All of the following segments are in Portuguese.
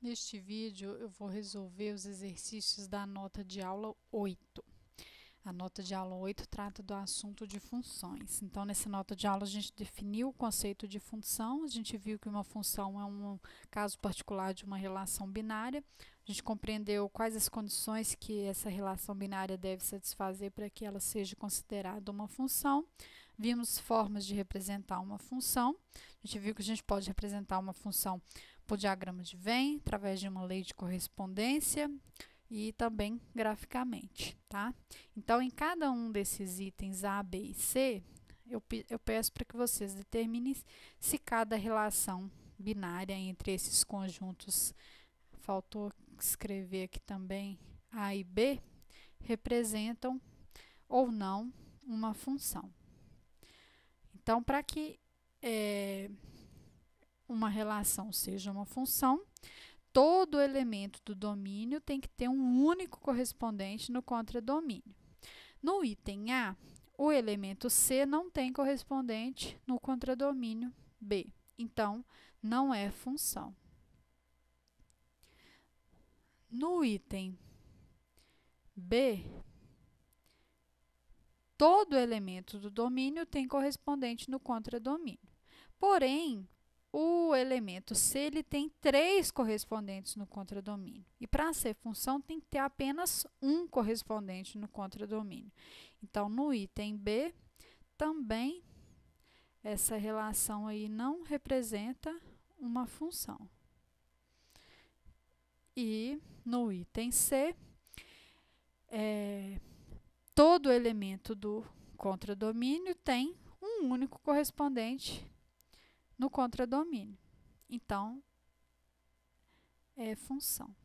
Neste vídeo eu vou resolver os exercícios da nota de aula 8. A nota de aula 8 trata do assunto de funções. Então, nessa nota de aula a gente definiu o conceito de função, a gente viu que uma função é um caso particular de uma relação binária, a gente compreendeu quais as condições que essa relação binária deve satisfazer para que ela seja considerada uma função. Vimos formas de representar uma função, a gente viu que a gente pode representar uma função por diagrama de Venn, através de uma lei de correspondência e também graficamente, tá? Então, em cada um desses itens A, B e C, eu peço para que vocês determinem se cada relação binária entre esses conjuntos, faltou escrever aqui também A e B, representam ou não uma função. Então, para que uma relação seja uma função, todo elemento do domínio tem que ter um único correspondente no contradomínio. No item A, o elemento C não tem correspondente no contradomínio B, então não é função. No item B, todo elemento do domínio tem correspondente no contradomínio. Porém, o elemento C ele tem 3 correspondentes no contradomínio. E para ser função tem que ter apenas um correspondente no contradomínio. Então, no item B, também essa relação aí não representa uma função. E no item C, todo elemento do contradomínio tem um único correspondente no contradomínio. Então, é função.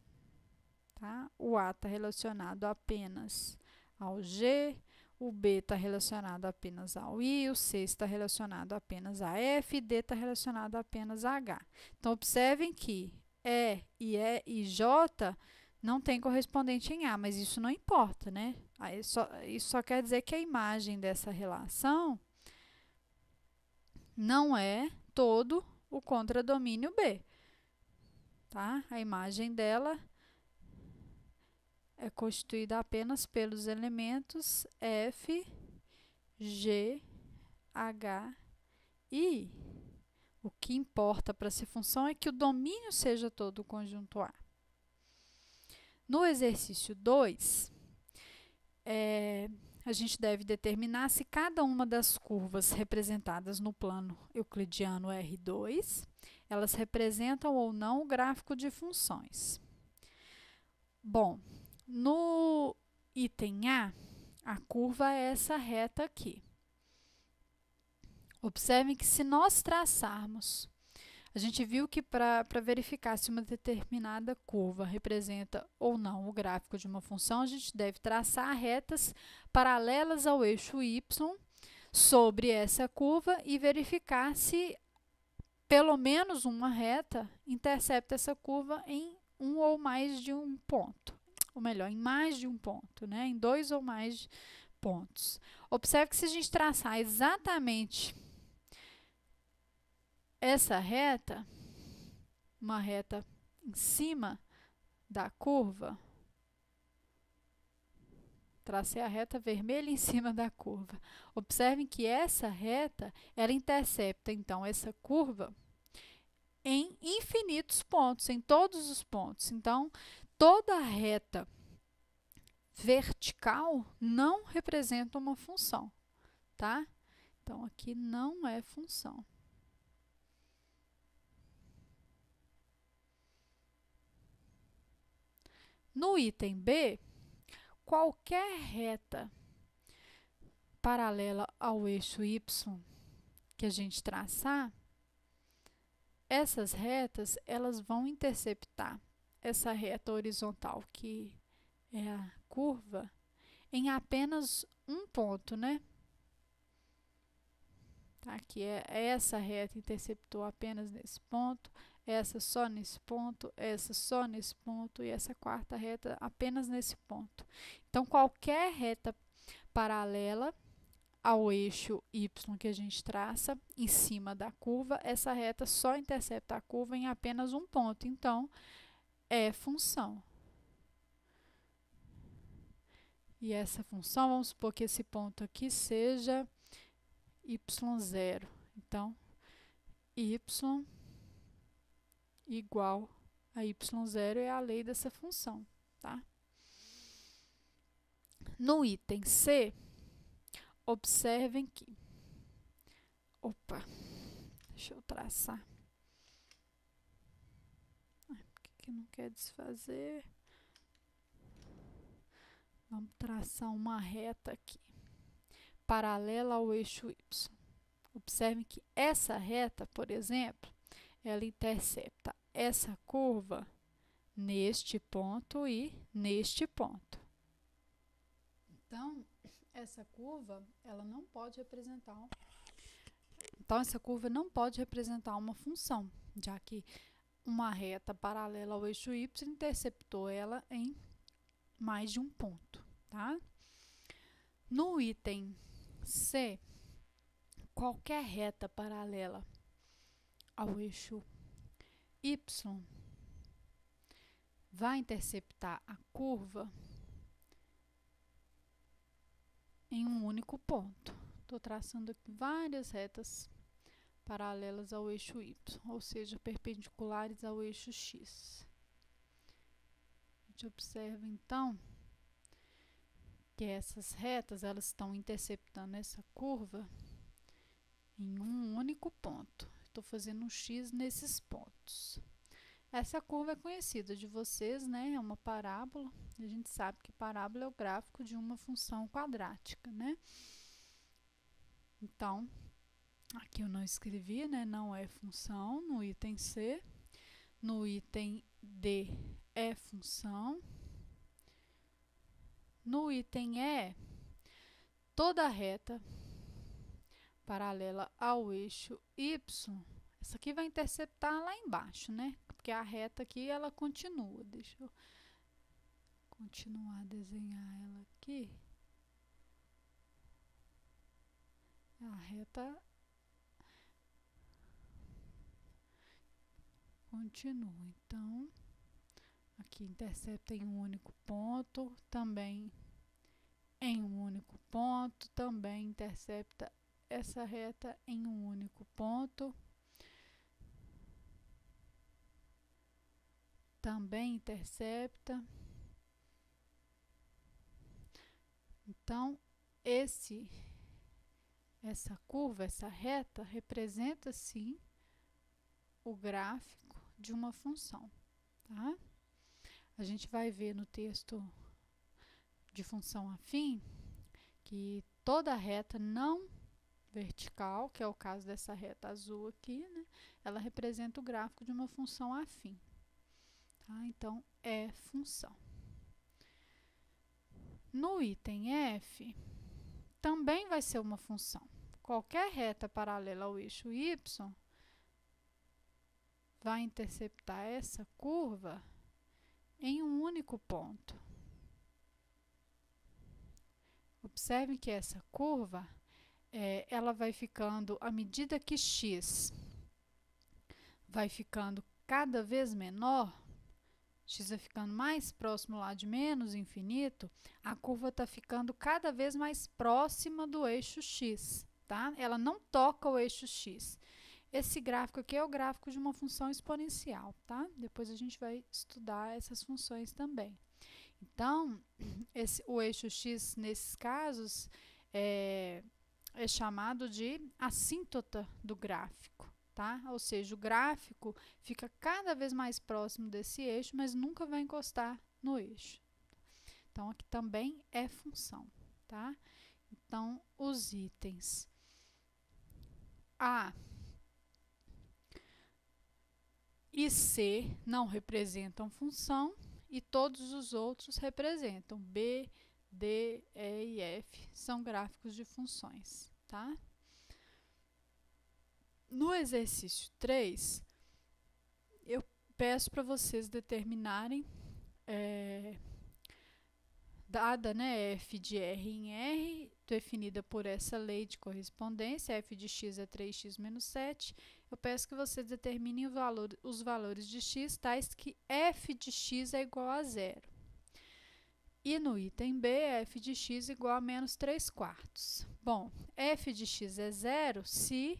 Tá? O A está relacionado apenas ao G, o B está relacionado apenas ao I, o C está relacionado apenas a F, e D está relacionado apenas a H. Então, observem que E e J não tem correspondente em A, mas isso não importa, né? Isso só quer dizer que a imagem dessa relação não é todo o contradomínio B, tá? A imagem dela é constituída apenas pelos elementos F, G, H e I. O que importa para ser função é que o domínio seja todo o conjunto A. No exercício 2, a gente deve determinar se cada uma das curvas representadas no plano euclidiano R2, elas representam ou não o gráfico de funções. Bom, no item a curva é essa reta aqui. Observem que se nós traçarmos, a gente viu que para verificar se uma determinada curva representa ou não o gráfico de uma função, a gente deve traçar retas paralelas ao eixo y sobre essa curva e verificar se pelo menos uma reta intercepta essa curva em um ou mais de um ponto. Ou melhor, em mais de um ponto, né? Em 2 ou mais pontos. Observe que se a gente traçar exatamente essa reta, uma reta em cima da curva, tracei a reta vermelha em cima da curva. Observem que essa reta, ela intercepta, então, essa curva em infinitos pontos, em todos os pontos. Então, toda reta vertical não representa uma função, tá? Então, aqui não é função. No item B, qualquer reta paralela ao eixo y que a gente traçar, essas retas elas vão interceptar essa reta horizontal, que é a curva, em apenas um ponto, né? Aqui essa reta interceptou apenas nesse ponto, essa só nesse ponto, essa só nesse ponto e essa quarta reta apenas nesse ponto. Então, qualquer reta paralela ao eixo y que a gente traça em cima da curva, essa reta só intercepta a curva em apenas um ponto. Então, é função. E essa função, vamos supor que esse ponto aqui seja y0. Então, y igual a y0 é a lei dessa função, tá? No item C, observem que... Opa, deixa eu traçar. Por que não quer desfazer? Vamos traçar uma reta aqui, paralela ao eixo y. Observem que essa reta, por exemplo, ela intercepta essa curva neste ponto e neste ponto. Então, essa curva, ela não pode representar... Então, essa curva não pode representar uma função, já que uma reta paralela ao eixo y interceptou ela em mais de um ponto, tá? No item C, qualquer reta paralela ao eixo y vai interceptar a curva em um único ponto. Estou traçando aqui várias retas paralelas ao eixo y, ou seja, perpendiculares ao eixo x. A gente observa, então, que essas retas elas estão interceptando essa curva em um único ponto. Estou fazendo um x nesses pontos. Essa curva é conhecida de vocês, né? É uma parábola. A gente sabe que parábola é o gráfico de uma função quadrática, né? Então, aqui eu não escrevi, né? Não é função no item C. No item D é função. No item E, toda reta paralela ao eixo y, essa aqui vai interceptar lá embaixo, né? Porque a reta aqui, ela continua. Deixa eu continuar a desenhar ela aqui. A reta continua. Então, aqui intercepta em um único ponto, também em um único ponto, também intercepta essa reta em um único ponto, também intercepta. Então, essa curva, essa reta, representa sim o gráfico de uma função, tá? A gente vai ver no texto de função afim que toda reta não vertical, que é o caso dessa reta azul aqui, né, ela representa o gráfico de uma função afim, tá? Então, é função. No item F, também vai ser uma função. Qualquer reta paralela ao eixo y vai interceptar essa curva em um único ponto. Observe que essa curva, ela vai ficando, à medida que x vai ficando cada vez menor, x vai ficando mais próximo lá de menos infinito, a curva está ficando cada vez mais próxima do eixo x, tá? Ela não toca o eixo x. Esse gráfico aqui é o gráfico de uma função exponencial, tá? Depois a gente vai estudar essas funções também. Então, o eixo x, nesses casos, é chamado de assíntota do gráfico, tá? Ou seja, o gráfico fica cada vez mais próximo desse eixo, mas nunca vai encostar no eixo. Então, aqui também é função, tá? Então, os itens A e C não representam função e todos os outros representam. B, D, E e F são gráficos de funções, tá? No exercício 3, eu peço para vocês determinarem, dada, né, f de R em R, definida por essa lei de correspondência, f de x é 3x menos 7, eu peço que você determine os valores de x tais que f de x é igual a zero. E no item B, f de x igual a menos 3/4. Bom, f de x é zero se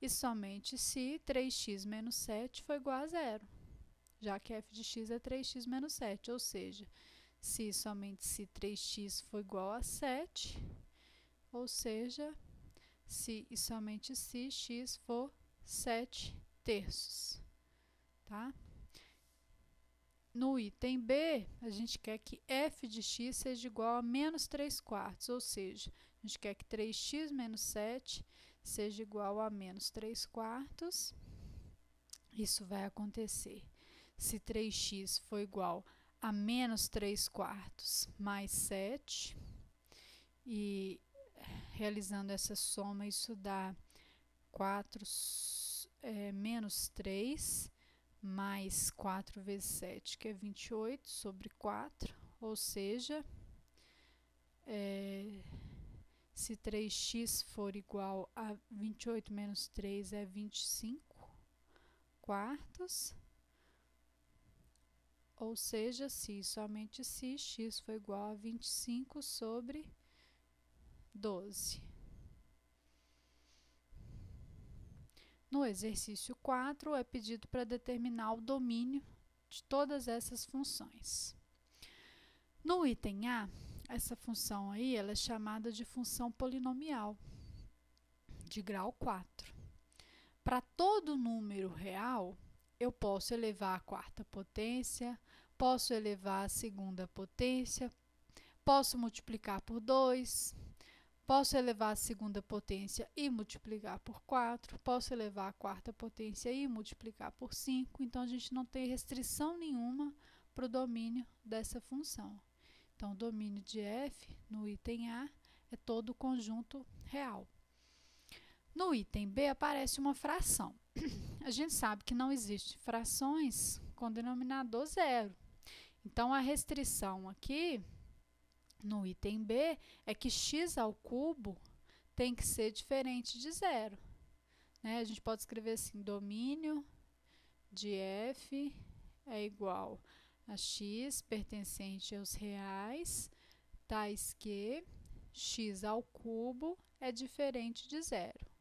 e somente se 3x menos 7 for igual a zero, já que f de x é 3x menos 7, ou seja, se e somente se 3x for igual a 7, ou seja, se e somente se x for 7/3, tá? No item B, a gente quer que f de x seja igual a menos 3/4, ou seja, a gente quer que 3x menos 7 seja igual a menos 3/4. Isso vai acontecer se 3x for igual a menos 3/4 mais 7, e realizando essa soma, isso dá 4 menos 3 mais 4 vezes 7, que é 28 sobre 4, ou seja, se 3x for igual a 28 menos 3 é 25/4, ou seja, se somente se x for igual a 25 sobre 12. No exercício 4, é pedido para determinar o domínio de todas essas funções. No item A, essa função aí ela é chamada de função polinomial de grau 4. Para todo número real, eu posso elevar a quarta potência, posso elevar a segunda potência, posso multiplicar por 2, posso elevar a segunda potência e multiplicar por 4, posso elevar a quarta potência e multiplicar por 5, então a gente não tem restrição nenhuma para o domínio dessa função. Então, o domínio de f no item A é todo o conjunto real. No item B aparece uma fração. A gente sabe que não existe frações com denominador zero. Então, a restrição aqui no item B é que x ao cubo tem que ser diferente de zero, né? A gente pode escrever assim, domínio de f é igual a x pertencente aos reais, tais que x ao cubo é diferente de zero.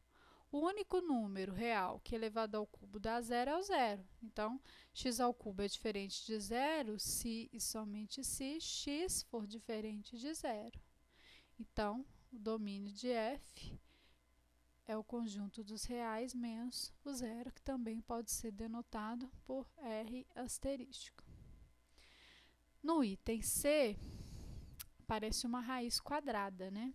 O único número real que elevado ao cubo dá zero é o zero. Então, x ao cubo é diferente de zero se e somente se x for diferente de zero. Então, o domínio de f é o conjunto dos reais menos o zero, que também pode ser denotado por R asterístico. No item C, aparece uma raiz quadrada, né?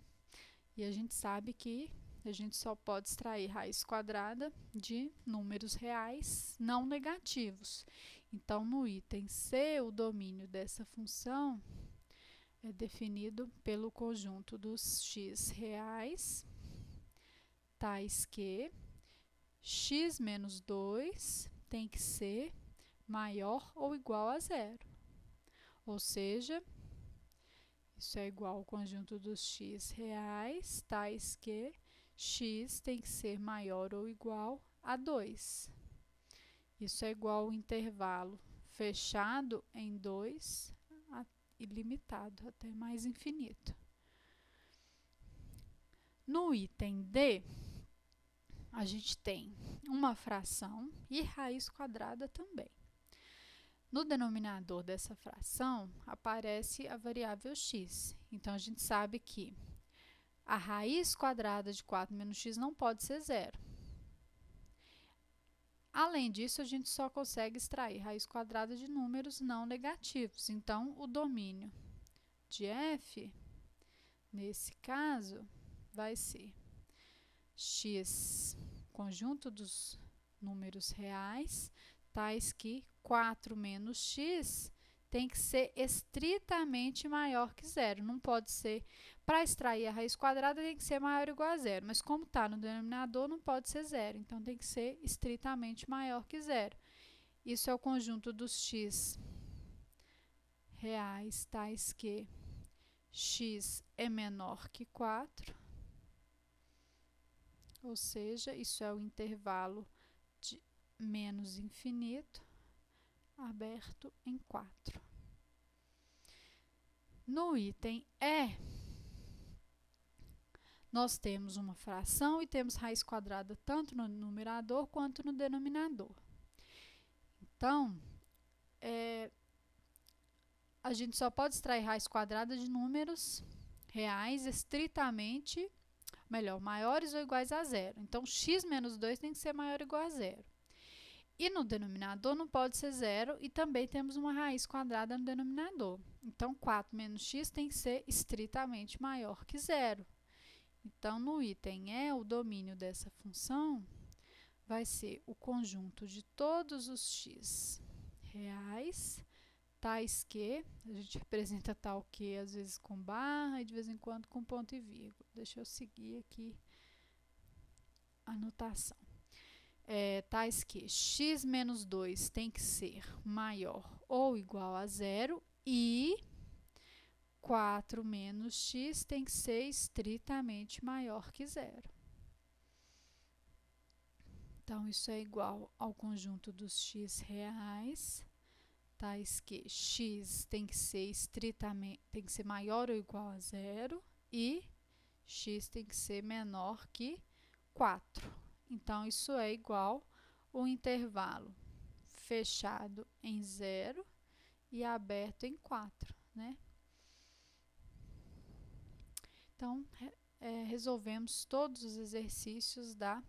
E a gente sabe que a gente só pode extrair raiz quadrada de números reais não negativos. Então, no item C, o domínio dessa função é definido pelo conjunto dos x reais, tais que x menos 2 tem que ser maior ou igual a zero. Ou seja, isso é igual ao conjunto dos x reais, tais que x tem que ser maior ou igual a 2. Isso é igual ao intervalo fechado em 2 ilimitado, até mais infinito. No item D, a gente tem uma fração e raiz quadrada também. No denominador dessa fração, aparece a variável x. Então, a gente sabe que a raiz quadrada de 4 menos x não pode ser zero. Além disso, a gente só consegue extrair raiz quadrada de números não negativos. Então, o domínio de f, nesse caso, vai ser x, conjunto dos números reais, tais que 4 menos x tem que ser estritamente maior que zero. Não pode ser, para extrair a raiz quadrada, tem que ser maior ou igual a zero. Mas como está no denominador, não pode ser zero. Então, tem que ser estritamente maior que zero. Isso é o conjunto dos x reais, tais que x é menor que 4. Ou seja, isso é o intervalo menos infinito aberto em 4. No item E, nós temos uma fração e temos raiz quadrada tanto no numerador quanto no denominador. Então, a gente só pode extrair raiz quadrada de números reais estritamente, maiores ou iguais a zero. Então, x menos 2 tem que ser maior ou igual a zero. E no denominador não pode ser zero e também temos uma raiz quadrada no denominador. Então, 4 menos x tem que ser estritamente maior que zero. Então, no item E, o domínio dessa função vai ser o conjunto de todos os x reais, tais que, a gente representa tal que às vezes com barra e de vez em quando com ponto e vírgula. Deixa eu seguir aqui a anotação. Tais que x menos 2 tem que ser maior ou igual a zero e 4 menos x tem que ser estritamente maior que zero. Então, isso é igual ao conjunto dos x reais, tais que x tem que ser maior ou igual a zero e x tem que ser menor que 4. Então, isso é igual ao intervalo fechado em 0 e aberto em 4, né? Então, resolvemos todos os exercícios da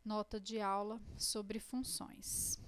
nota de aula sobre funções.